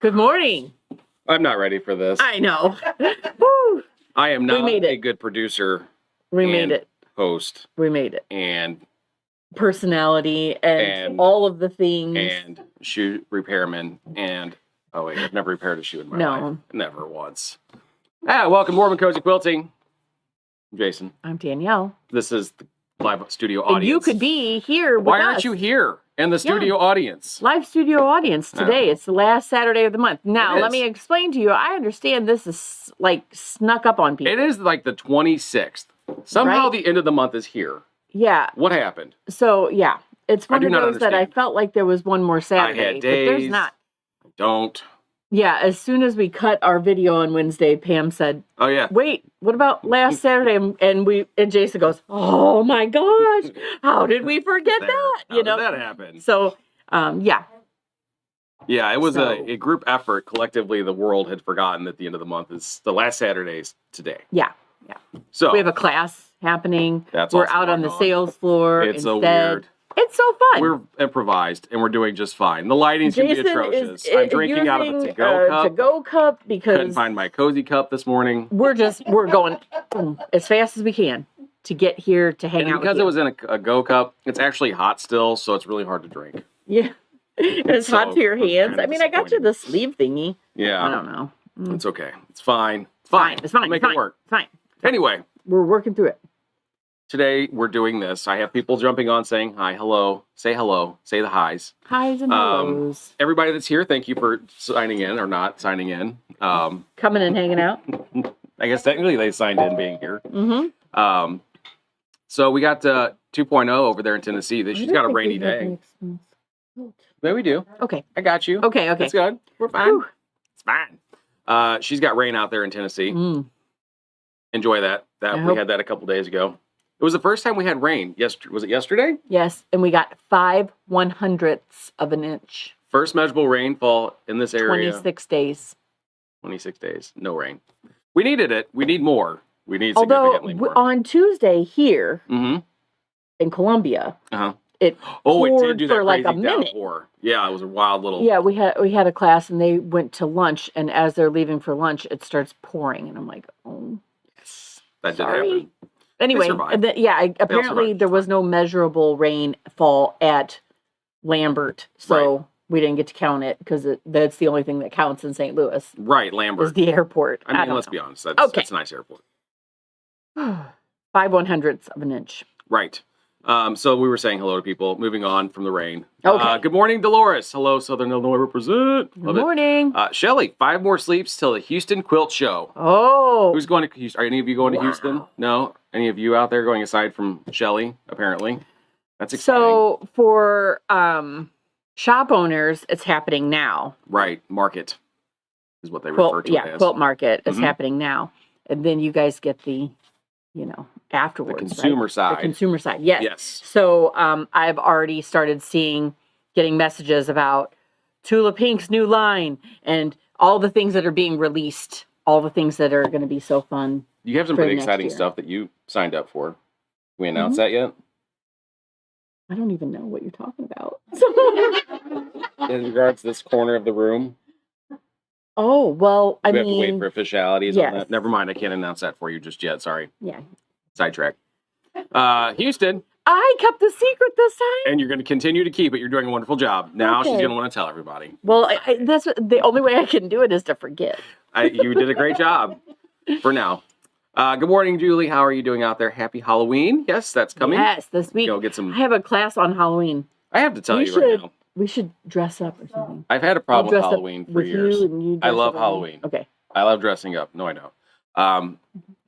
Good morning. I'm not ready for this. I know. Woo. I am not made it. a good producer. We made it. Host. We made it. And personality and all of the things. And shoe repairman. And, oh wait, I've never repaired a shoe in my life. Never once. Welcome, Warm and Cozy Quilting. I'm Jason. I'm Danielle. This is the live studio audience. And you could be here with Why aren't you here in the studio audience? Live studio audience today. It's the last Saturday of the month. Now, let me explain to you. I understand this is like snuck up on people. It is like the 26th. Somehow the end of the month is here. Yeah. What happened? So, yeah. It's one of those that I felt like there was one more Saturday. I had days. But there's not. Don't. Yeah, as soon as we cut our video on Wednesday, Pam said, "Oh yeah, wait, what about last Saturday?" And Jason goes, "Oh my gosh, how did we forget that?" How did that happen? So, yeah. Yeah, it was a group effort. Collectively, the world had forgotten that the end of the month is the last Saturdays today. Yeah, yeah. So we have a class happening. We're out on the sales floor. It's so weird. It's so fun. We're improvised, and we're doing just fine. The lighting's going to be atrocious. I'm drinking out of a to-go cup because couldn't find my cozy cup this morning. We're going as fast as we can to get here to hang out. Because it was in a go cup, it's actually hot still, so it's really hard to drink. Yeah, it's hot to your hands. I mean, I got you the sleeve thingy. Yeah, I don't know. It's okay. It's fine. It's fine. It's fine. We'll make it work. It's fine. Anyway, we're working through it. Today, we're doing this. I have people jumping on saying hi, hello, say the highs. Highs and hellos. Everybody that's here, thank you for signing in or not signing in. Coming and hanging out. I guess technically they signed in being here. Mm-hmm. So we got 2.0 over there in Tennessee. She's got a rainy day. Yeah, we do. Okay. I got you. Okay. That's good. We're fine. Whew. It's fine. She's got rain out there in Tennessee. Enjoy that. We had that a couple days ago. It was the first time we had rain. Was it yesterday? Yes, and we got 5/100ths of an inch. First measurable rainfall in this area. 26 days. 26 days. No rain. We needed it. We need more. We need significantly more. Although on Tuesday here in Columbia, it poured for like a minute. Downpour. Yeah, it was a wild little. Yeah, we had a class and they went to lunch, and as they're leaving for lunch, it starts pouring, and I'm like, oh, yes, that did happen. Anyway, apparently there was no measurable rainfall at Lambert, so we didn't get to count it because that's the only thing that counts in St. Louis. Right, Lambert is the airport. I mean, let's be honest. That's a nice airport. 5/100ths of an inch. Right. So we were saying hello to people. Moving on from the rain. Okay. Good morning, Dolores. Hello, Southern Illinois represent. Good morning. Shelly, 5 more sleeps till the Houston Quilt Show. Oh. Who's going to Houston? Are any of you going to Houston? No? Any of you out there going aside from Shelly, apparently? That's exciting. So for shop owners, it's happening now. Right. Market is what they refer to it as. Quilt market is happening now. And then you guys get the, afterwards. The consumer side. The consumer side, yes. Yes. So I've already started getting messages about Tula Pink's new line and all the things that are being released, all the things that are going to be so fun. You have some pretty exciting stuff that you signed up for. Can we announce that yet? I don't even know what you're talking about. In regards to this corner of the room. Oh, well, we have to wait for officialities on that. Never mind, I can't announce that for you just yet. Sorry. Yeah. Sidetrack. Houston. I kept the secret this time. And you're going to continue to keep it. You're doing a wonderful job. Now she's going to want to tell everybody. Well, that's the only way I can do it is to forget. You did a great job for now. Good morning, Julie. How are you doing out there? Happy Halloween. Yes, that's coming. Yes, this week. Go get some. I have a class on Halloween. I have to tell you right now. We should dress up or something. I've had a problem with Halloween for years. I love Halloween. Okay. I love dressing up. No, I don't.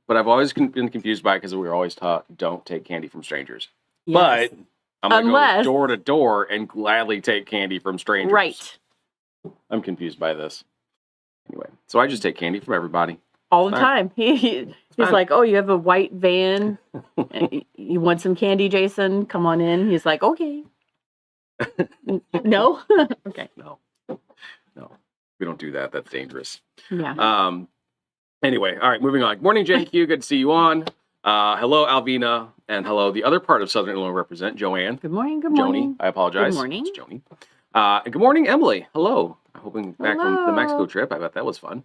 But I've always been confused by it because we were always taught don't take candy from strangers. Yes. But I'm going to go door to door and gladly take candy from strangers. Right. I'm confused by this. Anyway, so I just take candy from everybody. All the time. He's like, oh, you have a white van. You want some candy, Jason? Come on in. He's like, okay. No? Okay. No. We don't do that. That's dangerous. Yeah. Anyway, all right, moving on. Good morning, JQ. Good to see you on. Hello, Alvina. And hello, the other part of Southern Illinois represent, Joanne. Good morning. Good morning. Joni. I apologize. Good morning. It's Joni. And good morning, Emily. Hello. I'm hoping back from the Mexico trip. I bet that was fun.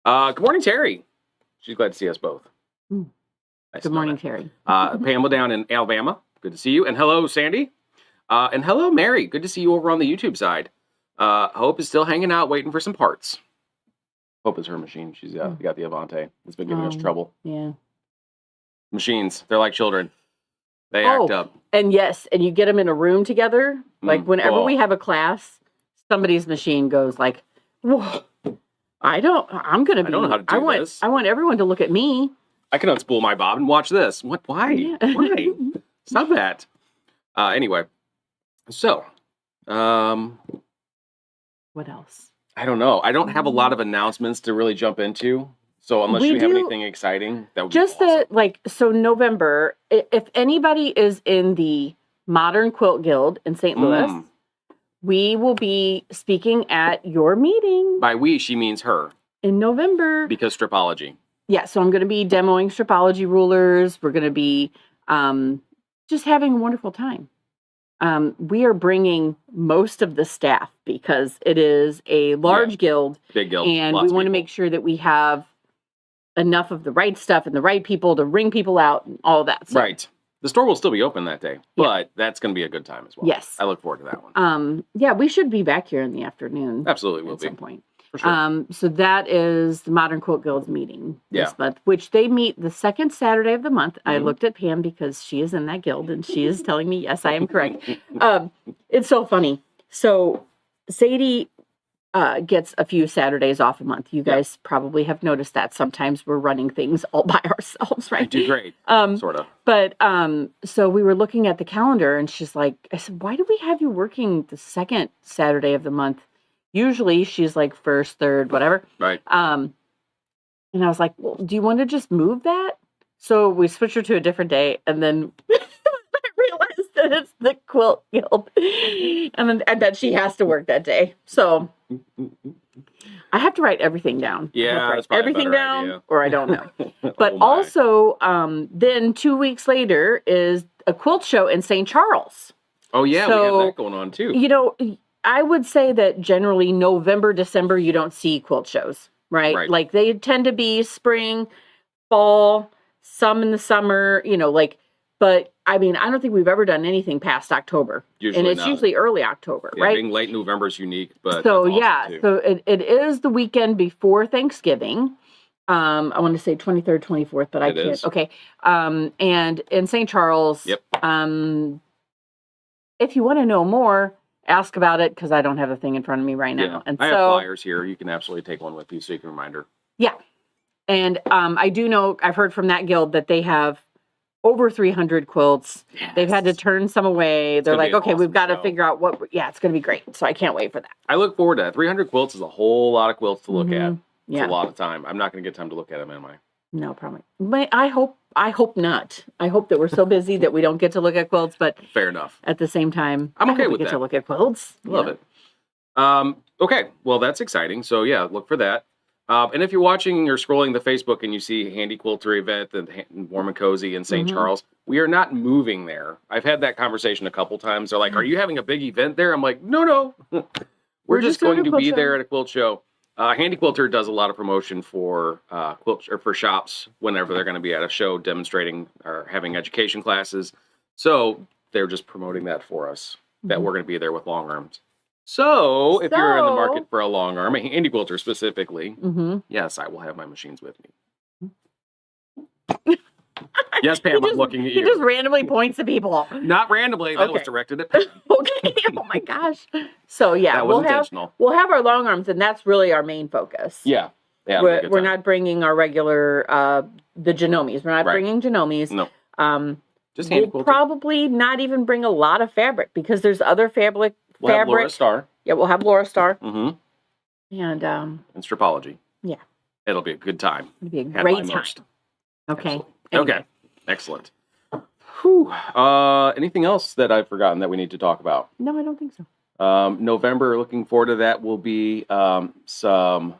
Good morning, Terry. She's glad to see us both. Nice good morning, Terry. Pamela down in Alabama. Good to see you. And hello, Sandy. And hello, Mary. Good to see you over on the YouTube side. Hope is still hanging out, waiting for some parts. Hope is her machine. She's got the Avante. It's been giving us trouble. Yeah. Machines, they're like children. They act up. And yes, and you get them in a room together. Like whenever we have a class, somebody's machine goes like, whoa, I don't know how to do this. I want everyone to look at me. I can unspool my bob and watch this. What? Why? Yeah. Why? Stop that. Anyway, so, what else? I don't know. I don't have a lot of announcements to really jump into. So unless you have anything exciting, that would just be awesome. So November, if anybody is in the Modern Quilt Guild in St. Louis, we will be speaking at your meeting. By we, she means her. In November. Because stripology. Yeah, so I'm going to be demoing stripology rulers. We're going to be just having a wonderful time. We are bringing most of the staff because it is a large guild. Big guild. And we want to make sure that we have enough of the right stuff and the right people to ring people out and all that. So. Right. The store will still be open that day, but that's going to be a good time as well. Yes. I look forward to that one. Yeah, we should be back here in the afternoon. Absolutely will at be. some point. For sure. So that is the Modern Quilt Guild's meeting this month, which they meet the second Saturday of the month. I looked at Pam because she is in that guild and she is telling me, yes, I am correct. It's so funny. So Sadie gets a few Saturdays off a month. You guys probably have noticed that sometimes we're running things all by ourselves, right? I do great, sort of. But so we were looking at the calendar and she's like, I said, why do we have you working the second Saturday of the month? Usually she's like first, third, whatever. Right. And I was like, well, do you want to just move that? So we switched her to a different day and then I realized that it's the Quilt Guild and that she has to work that day. So I have to write everything down. Yeah, that's probably everything down idea. Or I don't know. But also then 2 weeks later is a quilt show in St. Charles. Oh yeah, we have that going on too. You know, I would say that generally November, December, you don't see quilt shows, right? Like they tend to be spring, fall, some in the summer, but I mean, I don't think we've ever done anything past October. Usually and it's usually early October, right? Being late November is unique, but so awesome too. So it is the weekend before Thanksgiving. I want to say 23rd, 24th, but I can't. Is. Okay. And in St. Charles, if you want to know more, ask about it because I don't have a thing in front of me right now. And I have flyers here. You can absolutely take one with you so you can remind her. Yeah. And I do know, I've heard from that guild that they have over 300 quilts. Yes. They've had to turn some away. They're like, okay, we've got to figure out it's going to be great. So I can't wait for that. I look forward to that. 300 quilts is a whole lot of quilts to look at. It's a lot of time. I'm not going to get time to look at them, am I? No, probably. But I hope not. I hope that we're so busy that we don't get to look at quilts, but fair enough. At the same time, I'm okay with that. Get to look at quilts. Love it. Okay, well that's exciting. So yeah, look for that. And if you're watching or scrolling the Facebook and you see Handy Quilter event and Warm and Cozy in St. Charles, we are not moving there. I've had that conversation a couple times. They're like, "Are you having a big event there?" I'm like, "No, we're just going to be there at a quilt show." Handy Quilter does a lot of promotion for for shops whenever they're going to be at a show demonstrating or having education classes. So they're just promoting that for us, that we're going to be there with long arms. So if you're in the market for a long arm, a Handy Quilter specifically, yes, I will have my machines with me. Yes, Pam, I'm looking at you. He just randomly points to people. Not randomly. That was directed at Pam. Okay. Oh my gosh. So yeah, that was intentional. We'll have our long arms, and that's really our main focus. Yeah. We're not bringing our regular the genomes. We're not bringing genomes. No. Just Handy Quilter. Probably not even bring a lot of fabric because there's other fabric. We'll have Laura Star. Yeah, we'll have Laura Star. And stripology. Yeah. It'll be a good time. It'll be a great time. Okay. Anyway. Okay. Excellent. Whew. Anything else that I've forgotten that we need to talk about? No, I don't think so. November, looking forward to that, will be some,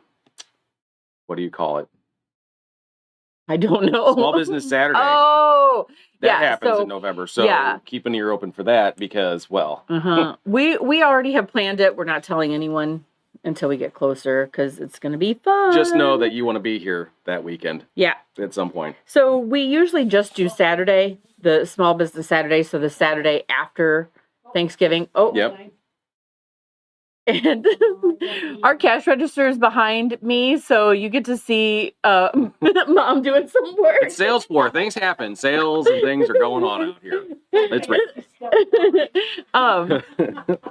what do you call it? I don't know. Small Business Saturday. Oh, that happens in November. So keep an ear open for that because, well. We already have planned it. We're not telling anyone until we get closer because it's going to be fun. Just know that you want to be here that weekend. Yeah. At some point. So we usually just do Saturday, the Small Business Saturday. So the Saturday after Thanksgiving. Oh. Yep. And our cash register is behind me, so you get to see Mom doing some work. It's sales floor. Things happen. Sales and things are going on out here. It's great.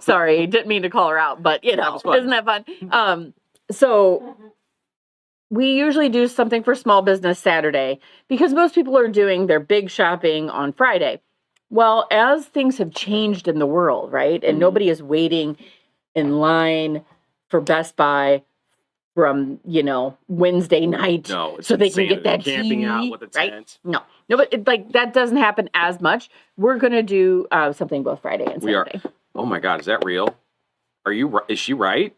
Sorry, didn't mean to call her out, but isn't that fun? So we usually do something for Small Business Saturday because most people are doing their big shopping on Friday. Well, as things have changed in the world, right, and nobody is waiting in line for Best Buy from, Wednesday night so they can get that camping out with a tent. Right? No, but that doesn't happen as much. We're going to do something both Friday and Saturday. We are. Oh my God, is that real? Is she right?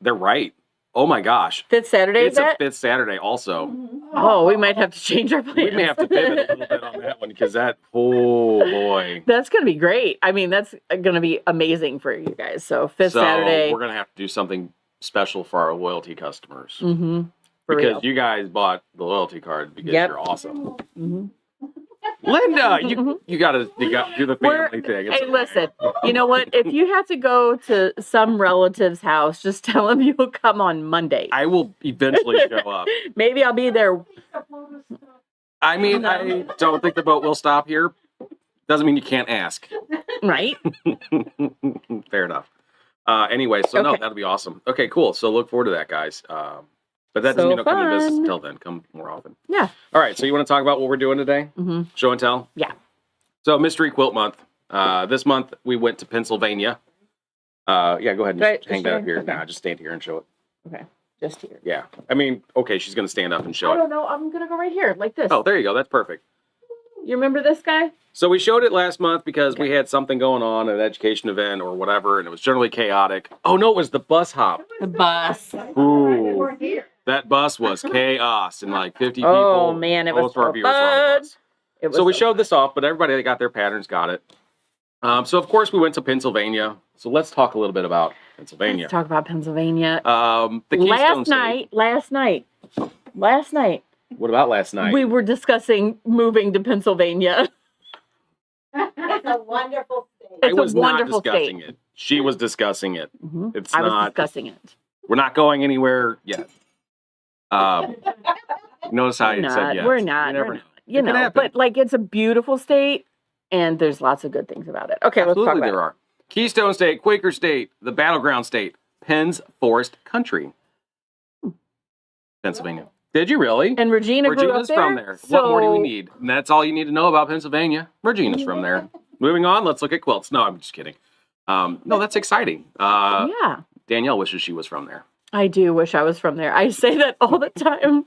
They're right. Oh my gosh. Fifth Saturday, it's a fifth Saturday also. Oh, we might have to change our plans. We may have to pivot a little bit on that one because oh boy. That's going to be great. I mean, that's going to be amazing for you guys. So fifth Saturday. We're going to have to do something special for our loyalty customers. Mm-hmm. Because you guys bought the loyalty card because you're awesome. Mm-hmm. Linda, you got to do the family thing. Hey, listen, you know what? If you have to go to some relative's house, just tell them you'll come on Monday. I will eventually show up. Maybe I'll be there. I mean, I don't think the boat will stop here. Doesn't mean you can't ask. Right? Fair enough. Anyway, that'll be awesome. Okay, cool. So look forward to that, guys. But that doesn't mean don't come to visit until then. Come more often. Yeah. All right. So you want to talk about what we're doing today? Mm-hmm. Show and tell? Yeah. So Mystery Quilt Month. This month we went to Pennsylvania. Go ahead and hang that up here. Okay. Nah, just stand here and show it. Okay. Just here. Yeah. I mean, okay, she's going to stand up and show it. I don't know. I'm going to go right here like this. Oh, there you go. That's perfect. You remember this guy? So we showed it last month because we had something going on at an education event or whatever, and it was generally chaotic. Oh, no, it was the bus hop. The bus. Ooh. That bus was chaos and like 50 people. Oh, man, it was so fun. So we showed this off, but everybody that got their patterns got it. So, of course, we went to Pennsylvania. So let's talk a little bit about Pennsylvania. Let's talk about Pennsylvania. The Keystone State. Last night. What about last night? We were discussing moving to Pennsylvania. It's a wonderful state. I was not discussing it. She was discussing it. Mm-hmm. I was discussing it. We're not going anywhere yet. Notice how you said yes. We're not. You know, but it's a beautiful state, and there's lots of good things about it. Okay, absolutely, let's talk about there are. Keystone State, Quaker State, the Battleground State, Penn's Forest Country, Pennsylvania. Did you really? And Regina's from there. So... What more do we need? And that's all you need to know about Pennsylvania. Regina's from there. Moving on, let's look at quilts. No, I'm just kidding. No, that's exciting. Yeah. Danielle wishes she was from there. I do wish I was from there. I say that all the time.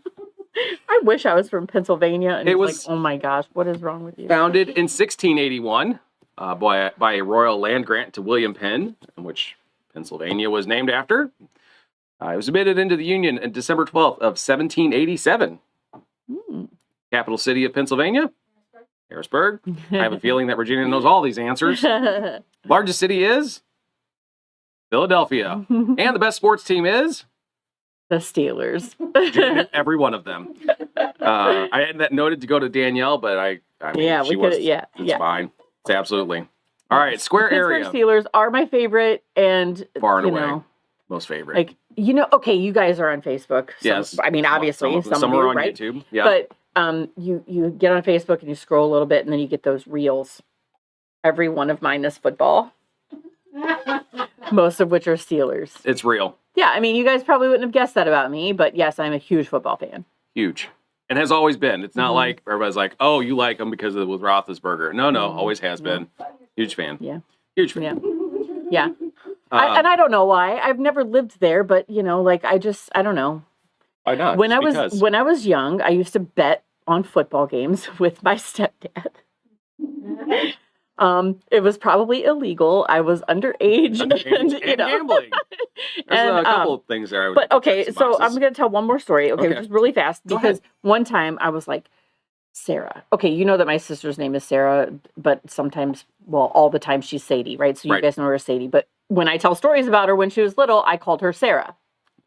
I wish I was from Pennsylvania. And it was like, oh my gosh, what is wrong with you? Founded in 1681 by a royal land grant to William Penn, in which Pennsylvania was named after. It was admitted into the Union on December 12th of 1787. Capital city of Pennsylvania, Harrisburg. I have a feeling that Regina knows all these answers. Largest city is Philadelphia. And the best sports team is? The Steelers. Every one of them. I had that noted to go to Danielle, but I mean, it's fine. It's absolutely. All right, square area. Steelers are my favorite and far and away. Most favorite. Okay, you guys are on Facebook. Yes. I mean, obviously, some are on right? YouTube. Yeah. But you get on Facebook and you scroll a little bit and then you get those reels. Every one of mine is football. Most of which are Steelers. It's real. Yeah, I mean, you guys probably wouldn't have guessed that about me, but yes, I'm a huge football fan. Huge. And has always been. It's not like everybody's like, oh, you like him because it was Roethlisberger. No, always has been. Huge fan. Yeah. Huge fan. Yeah. And I don't know why. I've never lived there, but I don't know. Why not? When I was young, I used to bet on football games with my stepdad. It was probably illegal. I was underage, and gambling. There's a couple of things there. But okay, so I'm going to tell one more story. Okay, just really fast because one time I was like, Sarah. Okay, you know that my sister's name is Sarah, but sometimes, well, all the time she's Sadie, right? So you guys know her as Sadie. But when I tell stories about her when she was little, I called her Sarah.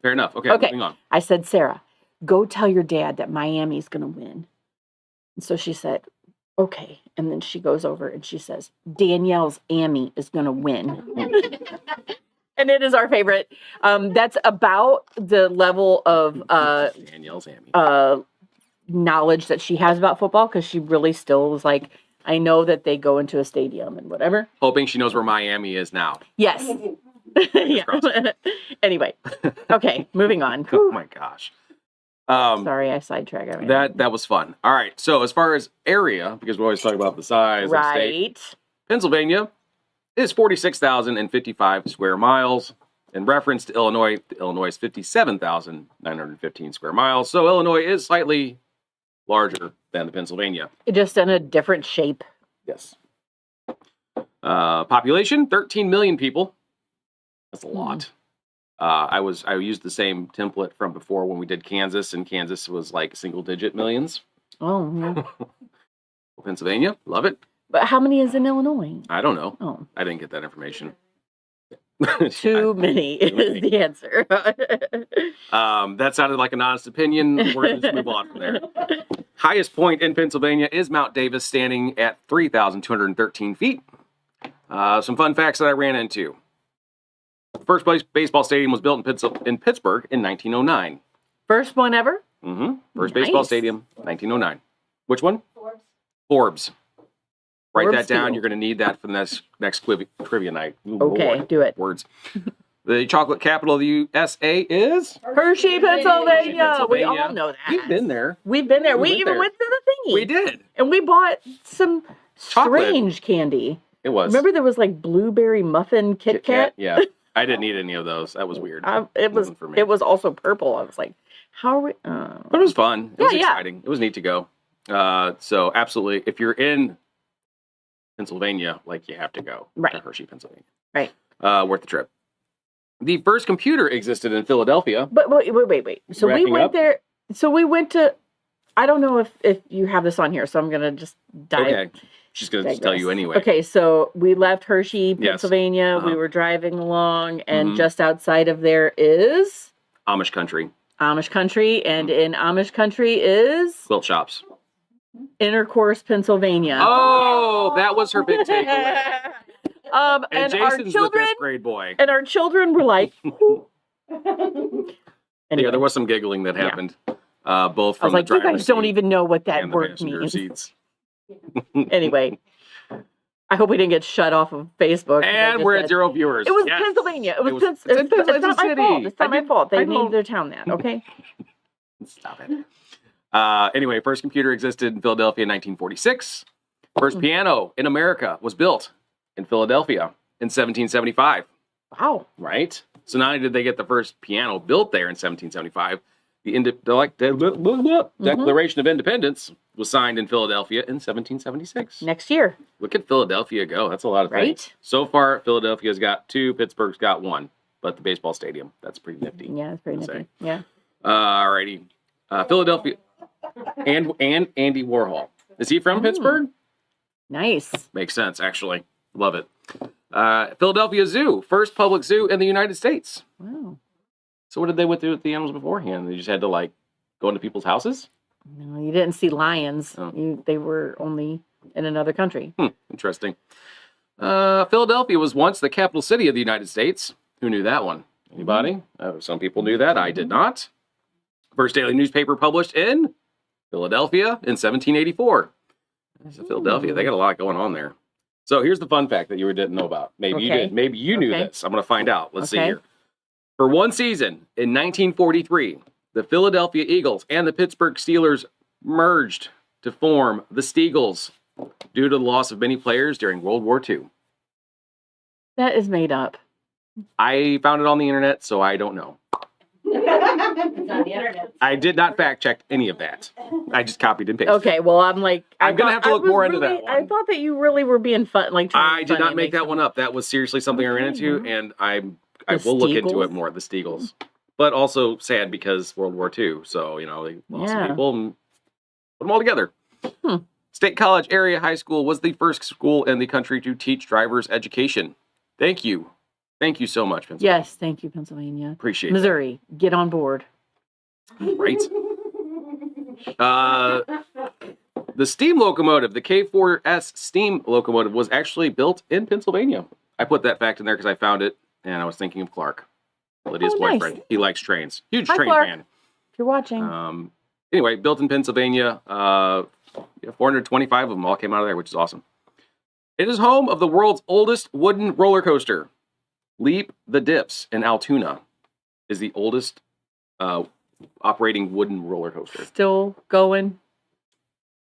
Fair enough. Okay, moving on. I said, Sarah, go tell your dad that Miami's going to win. And so she said, okay. And then she goes over and she says, Danielle's Amy is going to win. And it is our favorite. That's about the level of Danielle's Amy. Knowledge that she has about football, because she really still was like, I know that they go into a stadium and whatever. Hoping she knows where Miami is now. Yes. Anyway. Okay, moving on. Oh my gosh. Sorry, I sidetracked. That was fun. All right. So as far as area, because we always talk about the size of the state, Pennsylvania is 46,055 square miles. In reference to Illinois is 57,915 square miles. So Illinois is slightly larger than the Pennsylvania. Just in a different shape. Yes. Population, 13 million people. That's a lot. I used the same template from before when we did Kansas, and Kansas was like single-digit millions. Oh, yeah. Pennsylvania, love it. But how many is in Illinois? I don't know. Oh. I didn't get that information. Too many is the answer. That sounded like an honest opinion. We're going to just move on from there. Highest point in Pennsylvania is Mount Davis, standing at 3,213 feet. Some fun facts that I ran into. First baseball stadium was built in Pittsburgh in 1909. First one ever? Mm-hmm. First baseball stadium, 1909. Which one? Forbes. Write that down. Field. You're going to need that for the next trivia night. Ooh, okay, boy. Do it. Words. The chocolate capital of the USA is? Hershey, Pennsylvania. We all know that. We've been there. We've been there. We even went to the thingy. We did. And we bought some Chocolate. Strange candy. It was. Remember there was like blueberry muffin Kit Kat? Yeah. I didn't eat any of those. That was weird. It was also purple. I was like, how are we? But it was fun. It was exciting. It was neat to go. So absolutely, if you're in Pennsylvania, like you have to go to Hershey, Pennsylvania. Right. Worth the trip. The first computer existed in Philadelphia. But wait. So we went there. So we went to. I don't know if you have this on here, so I'm gonna just dive. Okay. She's going to tell you anyway. Okay, so we left Hershey, Pennsylvania. Yes. We were driving along, and just outside of there is Amish country. And in Amish country is Quilt shops. Intercourse, Pennsylvania. Oh, that was her big takeaway. And Jason's our children, the fifth grade boy. And our children were like, anyway. Yeah, there was some giggling that happened. Both from I was like, the you guys don't even know what that and the word passenger means. Seats. Anyway, I hope we didn't get shut off of Facebook. And we're at 0 viewers. It was Pennsylvania. It's not my fault. It's not my fault. They named their town that, okay? Stop it. Anyway, first computer existed in Philadelphia in 1946. First piano in America was built in Philadelphia in 1775. Wow. Right? So not only did they get the first piano built there in 1775, the Declaration of Independence was signed in Philadelphia in 1776. Next year. Look at Philadelphia go. That's a lot of things. So far, Philadelphia's got 2, Pittsburgh's got 1. But the baseball stadium, that's pretty nifty. Yeah, it's pretty nifty. Yeah. Alrighty. Philadelphia and Andy Warhol. Is he from Pittsburgh? Nice. Makes sense, actually. Love it. Philadelphia Zoo, first public zoo in the United States. Wow. So what did they do with the animals beforehand? They just had to go into people's houses? No, you didn't see lions. They were only in another country. Interesting. Philadelphia was once the capital city of the United States. Who knew that one? Anybody? Some people knew that. I did not. First daily newspaper published in Philadelphia in 1784. So Philadelphia, they got a lot going on there. So here's the fun fact that you didn't know about. Maybe you did. Maybe you knew this. I'm going to find out. Let's see here. For one season in 1943, the Philadelphia Eagles and the Pittsburgh Steelers merged to form the Steagles due to the loss of many players during World War II. That is made up. I found it on the internet, so I don't know. It's on the internet. I did not fact check any of that. I just copied and pasted. Okay, well, I'm like, I'm gonna have to look more into that I one. thought that you really were being fun. Like, I did not make that one up. That was seriously something I ran into, and I will look into it more. The Stiegels, but also sad because World War II. So they lost some people and put them all together. State College Area High School was the first school in the country to teach driver's education. Thank you. Thank you so much, Pennsylvania. Yes, thank you, Pennsylvania. Appreciate it. Missouri, get on board. Right. The steam locomotive, the K4S steam locomotive, was actually built in Pennsylvania. I put that fact in there because I found it, and I was thinking of Clark, Lydia's boyfriend. Nice. He likes trains. Huge Hi, train Clark. fan. If you're watching. Anyway, built in Pennsylvania. 425 of them all came out of there, which is awesome. It is home of the world's oldest wooden roller coaster. Leap the Dips in Altoona is the oldest operating wooden roller coaster. Still going.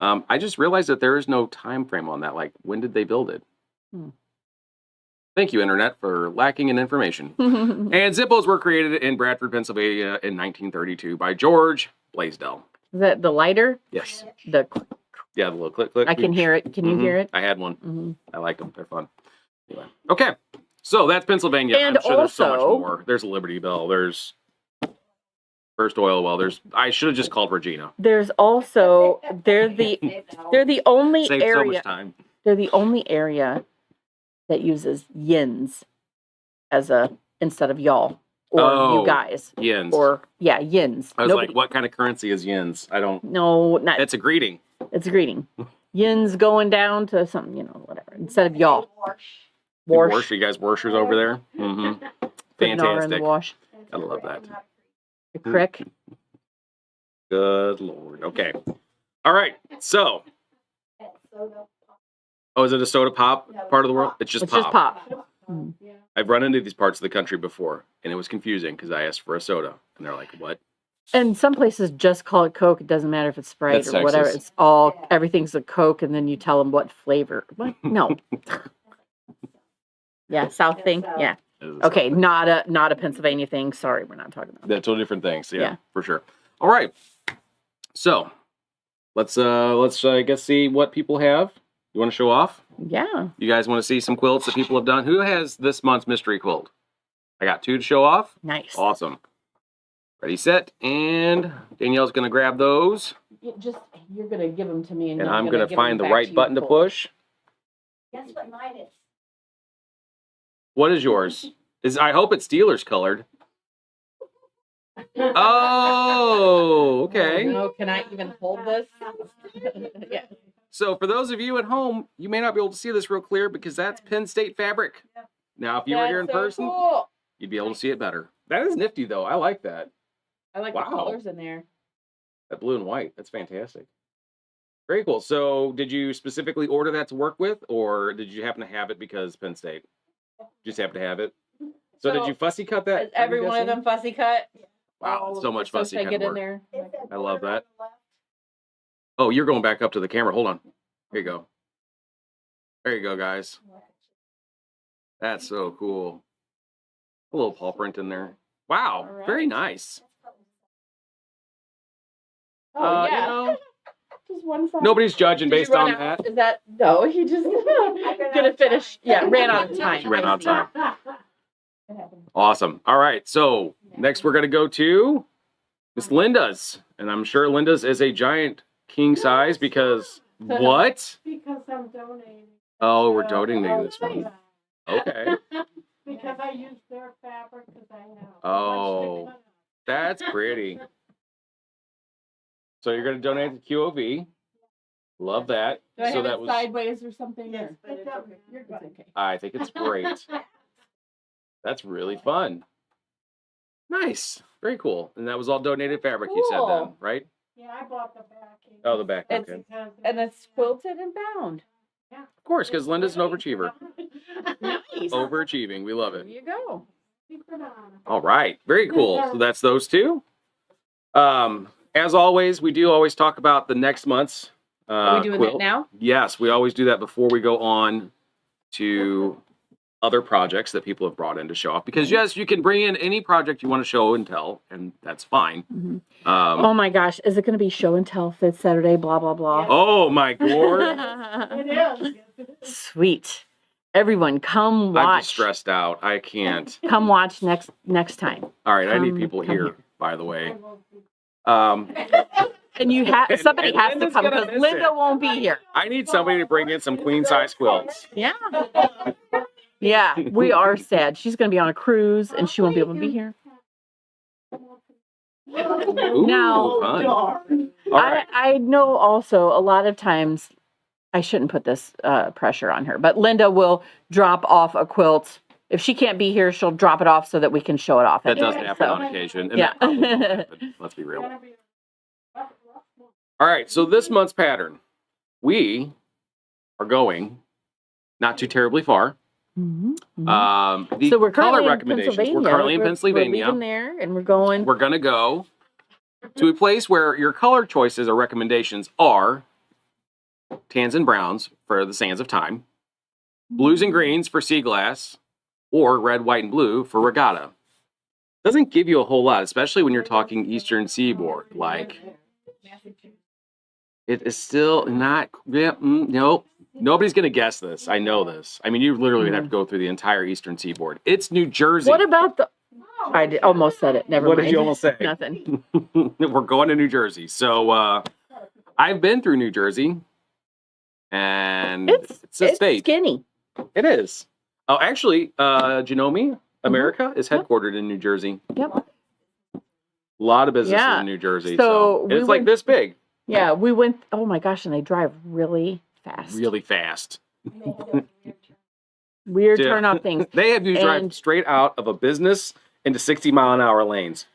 I just realized that there is no time frame on that. Like, when did they build it? Thank you, Internet, for lacking in information. And Zippos were created in Bradford, Pennsylvania in 1932 by George Blaisdell. Is that the lighter? Yes. The Yeah, the little click, click. I can hear it. Can you hear it? I had one. I like them. They're fun. Anyway. Okay. So that's Pennsylvania. And I'm sure there's so much also- more. There's a Liberty Bell. There's First Oil Well. I should have just called Regina. There's also they're the only Saved so area much time. they're the only area that uses yins as a instead of y'all or you guys Yens. or yins. I was like, what kind of currency is yens? I don't. No, not It's a greeting. it's a greeting. Yins going down to something, whatever. Instead of y'all. Wash. You guys washers over there? Mm-hmm. Putting our in the Fantastic. wash. I love that. The crick. Good Lord. Okay. All right. So, is it a soda pop part of the world? It's just It's pop. just pop. Mm. I've run into these parts of the country before, and it was confusing because I asked for a soda, and they're like, "What?" And some places just call it Coke. It doesn't matter if it's Sprite That's or whatever. sexist. It's all everything's a Coke, and then you tell them what flavor. What? No. Yeah, South thing. Yeah. Okay, not a Pennsylvania thing. Sorry, we're not talking about that. They're two different things. Yeah, Yeah. for sure. All right. So, let's I guess see what people have. You want to show off? Yeah. You guys want to see some quilts that people have done? Who has this month's mystery quilt? I got 2 to show off. Nice. Awesome. Ready, set, and Danielle's going to grab those. You're gonna give them to me, And I'm going to find the right button to push. Guess what mine is? What is yours? I hope it's Steelers colored. Oh, okay. No, can I even hold this? Yeah. So for those of you at home, you may not be able to see this real clear because that's Penn State fabric. Now, if you were here in That's so person, cool. you'd be able to see it better. That is nifty, though. I like that. I like Wow. the colors in there. That blue and white. That's fantastic. Very cool. So did you specifically order that to work with, or did you happen to have it because Penn State? Just happen to have it? So did you fussy cut that? Is every one of them fussy cut? Wow, so much fussy I kind get of in work. there. I love that. Oh, you're going back up to the camera. Hold on. Here you go. There you go, guys. That's so cool. A little paw print in there. Wow, All right. very nice. Oh You yeah. know, Just one side. nobody's judging Did you based on run out? that. Is that no? He just gonna finish. Yeah, ran out of time. She ran out of time. Awesome. All right. So next we're going to go to Miss Linda's. And I'm sure Linda's is a giant king size because what? Because I'm donating. Oh, we're donating this one. Okay. Because I use their fabric because I know. Oh, that's pretty. So you're going to donate to QOV. Love that. Do I So have that it was, sideways or something? Yes, or- but it's okay. You're good. Okay. I think it's great. That's really fun. Nice. Very cool. And that was all donated fabric you said then, Cool. right? Yeah, I bought the backing. Oh, the back. It's- Okay. Because And it's quilted and bound. Of course, because Linda's an overachiever. Nice. Overachieving. We love There it. you go. Keep it on. All right. Very cool. So that's those two. As always, we do always talk about the next month's Are we doing quilt. that now? Yes, we always do that before we go on to other projects that people have brought in to show off. Because yes, you can bring in any project you want to show and tell, and that's fine. Mm-hmm. Oh my gosh, is it going to be show and tell this Saturday? Blah blah blah. Oh my god! It is. Sweet. Everyone, come watch. I'm just stressed out. I can't. Come watch next time. All right, I need Come people here. here, by the way. And you have somebody and has to Linda's come gonna because miss Linda it. won't be here. I need somebody to bring in some queen size quilts. Yeah. Yeah, we are sad. She's going to be on a cruise and she won't be able to be here. Ooh, Now, fun. All right. I know also a lot of times I shouldn't put this pressure on her, but Linda will drop off a quilt. If she can't be here, she'll drop it off so that we can show it off. That anyway. doesn't happen So, on occasion. And yeah. that probably won't happen. Let's be real. All right, so this month's pattern, we are going not too terribly far. Mhm, mhm. The So we're color currently in recommendations. We're Pennsylvania. currently in We're Pennsylvania. leaving there and we're going. We're going to go to a place where your color choices or recommendations are tans and browns for the sands of time, blues and greens for sea glass, or red, white, and blue for regatta. Doesn't give you a whole lot, especially when you're talking Eastern Seaboard. Like, it is still not, nope. Nobody's going to guess this. I know this. I mean, you literally would have to go through the entire Eastern Seaboard. It's New Jersey. What about the? Almost said it. Never What mind. did you almost say? Nothing. We're going to New Jersey. So I've been through New Jersey, and it's a state. Skinny. It is. Oh, actually, Genome America is headquartered in New Jersey. Yep. A lot of businesses Yeah. in New Jersey. So And we it's like went- this big. Yeah, we went. Oh my gosh, and they drive really fast. Really fast. Weird Yeah. turnout things. They have you drive And- straight out of a business into 60-mile-an-hour lanes.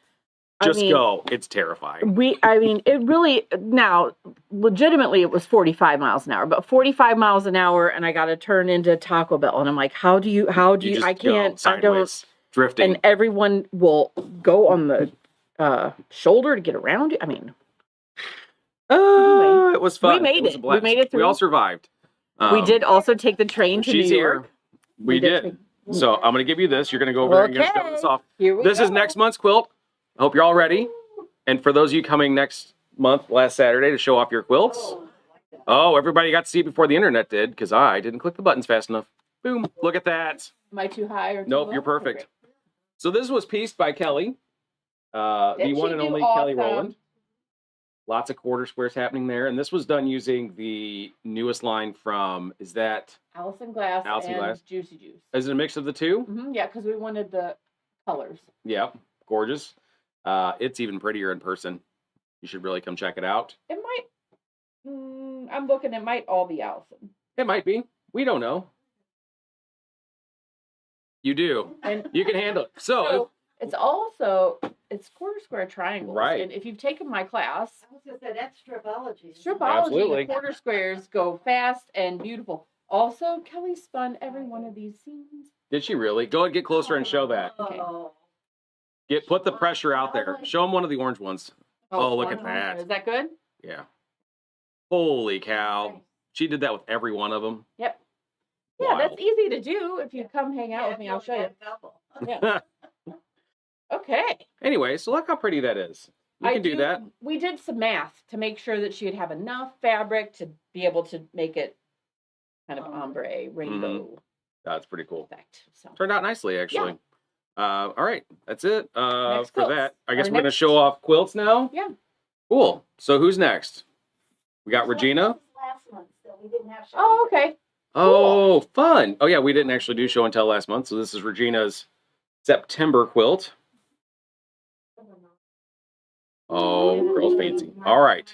Just mean, go. It's terrifying. It really, now, legitimately, it was 45 miles an hour, but 45 miles an hour, and I got to turn into Taco Bell. And I'm like, how do you, just I go can't, I don't, sideways, drifting. and everyone will go on the shoulder to get around you. I mean, anyway, it was fun. we made was it. a blast. We made it We all through. survived. we did also take the train to New She's York. here. We did. So I'm going to give you this. You're going to go over there and you're going to show this off. Here we This go. is next month's quilt. I hope you're all ready. And for those of you coming next month, last Saturday, to show off your quilts. Oh, everybody got to see it before the internet did, because I didn't click the buttons fast enough. Boom. Look at that. Am I too high or too Nope, low? you're perfect. Okay. So this was pieced by Kelly, the Didn't one she and do only Kelly awesome? Rowland. Lots of quarter squares happening there. And this was done using the newest line from, is that, Allison Glass Allison and Glass. Juicy Juice. is it a mix of the two? Yeah, because we wanted the colors. Yeah, gorgeous. It's even prettier in person. You should really come check it out. It might. I'm looking. It might all be Allison. It might be. We don't know. You do. And You can handle it. So, it's also quarter square triangles. Right. And if you've taken my class, I was gonna say, that's stripology. stripology, Absolutely. the quarter squares go fast and beautiful. Also, Kelly spun every one of these seams. did she really? Go and get closer and show that. Okay. Put the pressure out there. Show them one of the orange ones. Oh, look at that. Is that good? Yeah. Holy cow. She did that with every one of them. Yep. Yeah, Wild. that's easy to do. If you come hang out with me, I'll show you. Yeah. Okay. Anyway, so look how pretty that is. You can do that. We did some math to make sure that she would have enough fabric to be able to make it kind of ombre rainbow That's pretty cool. effect. So Turned out nicely, actually. All right, that's it Next for quilts. that. I guess Our we're going to next- show off quilts now. Yeah. Cool. So who's next? We got Regina. Last month, so we didn't have. Oh, okay. Oh, fun. Oh, yeah, we didn't actually do show and tell last month. So this is Regina's September quilt. Oh, girl's fancy. All right.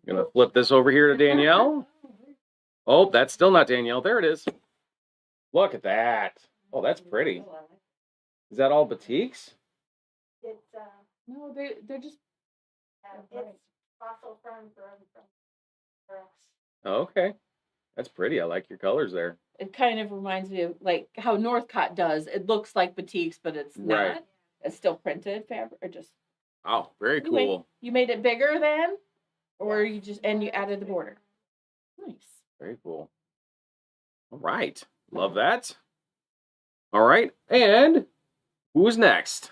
Gonna flip this over here to Danielle. Oh, that's still not Danielle. There it is. Look at that. Oh, that's pretty. Is that all batiks? It's No, they're just it's fossil fern from Brooks. Oh, okay. That's pretty. I like your colors there. it kind of reminds me of like how Northcott does. It looks like batiks, but it's not. Right. It's still printed fabric or just Oh, very Anyway. cool. you made it bigger then? Or you just and you added the border. Nice. Very cool. All right. Love that. All right. And who's next?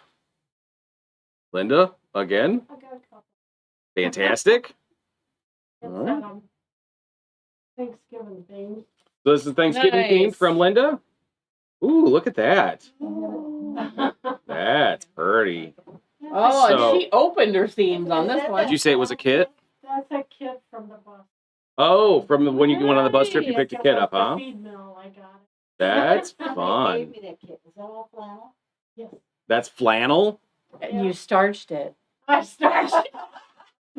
Linda, again. I got a couple. Fantastic. It's All right. Thanksgiving thing. So this is Thanksgiving themed Nice. from Linda. Ooh, look at that. That's pretty. Oh, So- and she opened her themes on this Did one. you say it was a kit? That's a kit from the bus. Oh, from when you went on the bus trip, you picked a kit up, The huh? feed mill, I got it. That's They fun. gave me that kit. Is that all flannel? Yes. That's flannel. And you starched it. I started.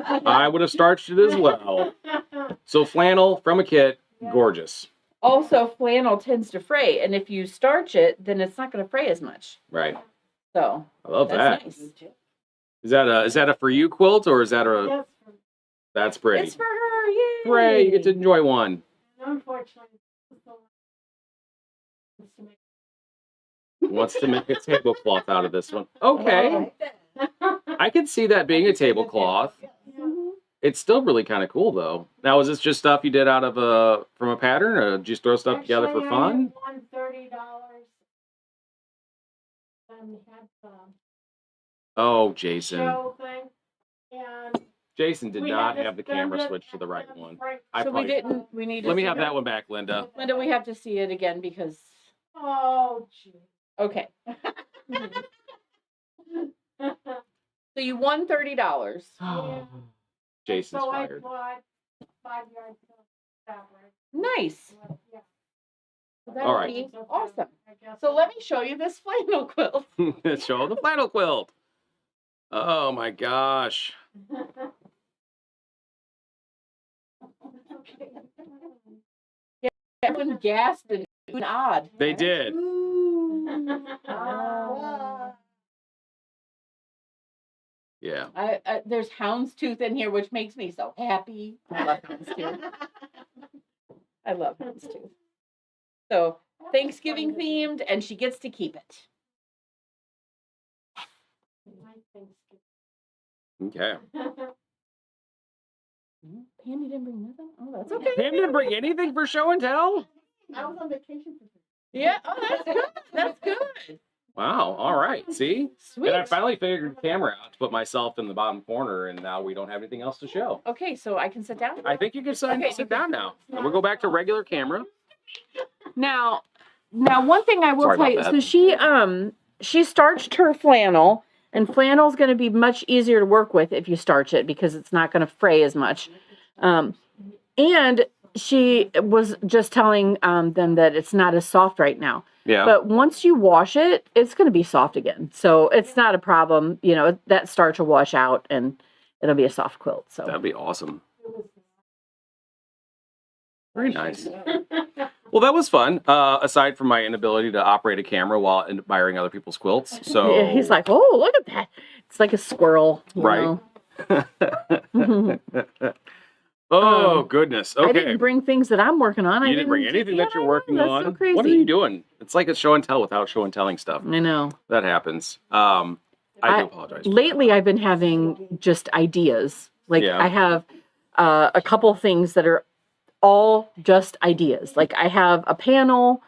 I would have starched it as well. So flannel from a kit, Yeah. gorgeous. Also, flannel tends to fray, and if you starch it, then it's not going to fray as much. Right. So I love that's that. nice. Is that a for you quilt or is that a? Yes, That's pretty. It's for her. Yay! Hooray! You get to enjoy one. unfortunately, it's the one to make. Wants to make a tablecloth out of this one. Okay, Oh, I could see that being a tablecloth. Mhm. It's still really kind of cool though. Now, is this just stuff you did out of from a pattern, or did you just throw stuff together for Actually, fun? I had $130 and had the Oh, Jason. show thing. And Jason did we not had to have the spend camera it switched to the and right then one. break- I So we probably- didn't. We need. Let me to have see that one back, Linda. Linda, we have to see it again because. Oh, gee. Okay. So you won $30. Yeah. Jason's So fired. I bought 5 yards of fabric. Nice. Yeah. That All would right. be awesome. I guess So let me show you this flannel quilt. Show the flannel quilt. Oh my gosh. Everyone gasped and oohed odd. They did. Ah. Yeah. There's houndstooth in here, which makes me so happy. I love houndstooth. I love houndstooth. So Thanksgiving themed, and she gets to keep it. Okay. Pandy didn't bring nothing. Oh, that's okay. Pam didn't bring anything for show and tell. I was on vacation for Yeah. Oh, that's good. That's good. Wow. All right. See? Sweet. And I finally figured the camera out to put myself in the bottom corner, and now we don't have anything else to show. Okay, so I can sit down. I think you can Okay. sit down now. And we'll go back to regular camera. Now, one thing I will Sorry tell you. about So she starched her flannel, and flannel's going to be much easier to work with if you starch it because it's not going to fray as much. And she was just telling them that it's not as soft right now. Yeah. But once you wash it, it's going to be soft again. So it's not a problem. You know, that starch will wash out and it'll be a soft quilt. So That'd be awesome. Very nice. Well, that was fun. Aside from my inability to operate a camera while admiring other people's quilts. So yeah, he's like, oh, look at that. It's like a squirrel. You Right. know? Oh, goodness. I Okay. didn't bring things that I'm working on. You didn't bring anything that you're working that's on. So crazy. What are you doing? It's like a show and tell without show and telling stuff. I know. That happens. I do apologize. for Lately, I've been having just ideas. Like Yeah. I have a couple things that are all just ideas. Like I have a panel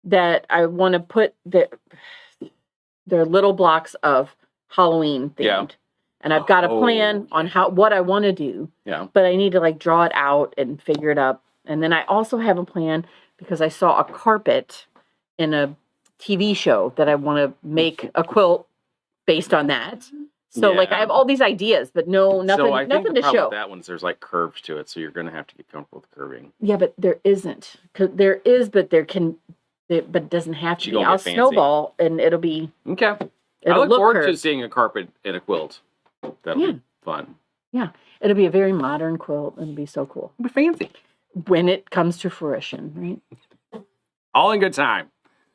that I want to put they're little blocks of Halloween themed. Yeah. And I've got a Oh, plan on what I want to do. Yeah. But I need to like draw it out and figure it up. And then I also have a plan because I saw a carpet in a TV show that I want to make a quilt based on that. So like I Yeah. have all these ideas, but nothing so I think nothing the to problem show. with that one is there's like curves to it, so you're going to have to get comfortable with curving. Yeah, but there isn't. 'Cause there is, but but it doesn't have to She be. gonna I'll get fancy. snowball and it'll be. Okay. I It'll look look forward to curved. seeing a carpet in a quilt. That'll Yeah. be fun. It'll be a very modern quilt. It'll be so cool It'll be fancy. when it comes to fruition, right? All in good time.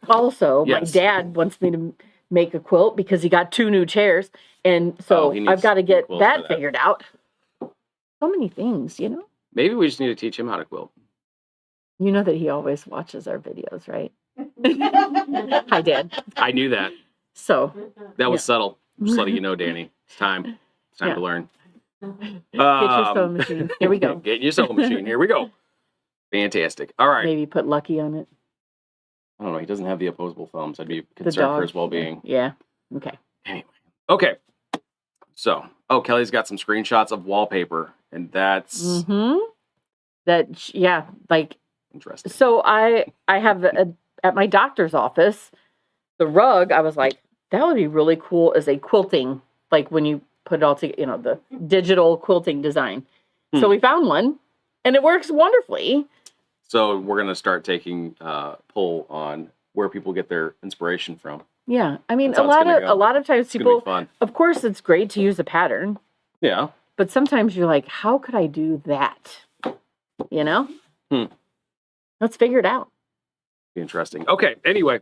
Also, Yes. my dad wants me to make a quilt because he got 2 new chairs, and so Oh, he I've needs got to get quilts for that that. figured out. So many things, you know. Maybe we just need to teach him how to quilt. You know that he always watches our videos, right? Hi, Dad. I knew that. So That was Yeah. subtle. Just letting you know, Danny. It's time. It's time Yeah. to learn. get your sewing machine. Here we go. Get your sewing machine. Here we go. Fantastic. All right. Maybe put Lucky on it. I don't know. He doesn't have the opposable thumbs. I'd be The concerned for dog. his well-being. Yeah. Okay. Anyway. Okay. So, Kelly's got some screenshots of wallpaper, and that's Mm-hmm. Yeah, like, interesting. so I have at my doctor's office, the rug, I was like, that would be really cool as a quilting, like when you put it all together, the digital quilting design. So we found one, and it works wonderfully. So we're going to start taking pull on where people get their inspiration from. Yeah. I mean, That's how it's gonna a lot of times It's going people, to be fun. of course, it's great to use a pattern, Yeah. but sometimes you're like, how could I do that? Let's figure it out. Interesting. Okay. Anyway,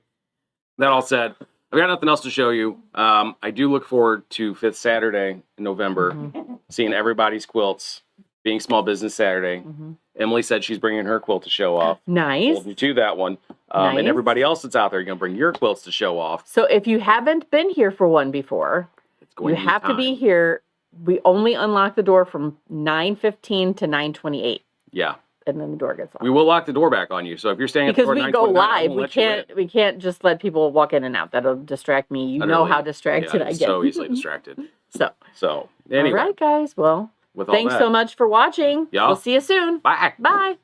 that all said, I've got nothing else to show you. I do look forward to 5th Saturday in November, seeing everybody's quilts, being Small Business Saturday. Emily said she's bringing her quilt to show off. Nice. Hold you to that one. Nice. And everybody else that's out there, you're going to bring your quilts to show off. So if you haven't been here for one before, It's going you have to be here. We only unlock the door from 9:15 to 9:28, Yeah. and then the door gets locked. We will lock the door back on you. So if you're staying at the Because door we go 9:29, I live, won't we let you in. can't just let people walk in and out. That'll distract me. You know Utterly. how distracted Yeah, I get. so easily distracted. So Anyway, all right, guys. Well, with all thanks that, so much for watching. Yeah. We'll see you soon. bye. Bye.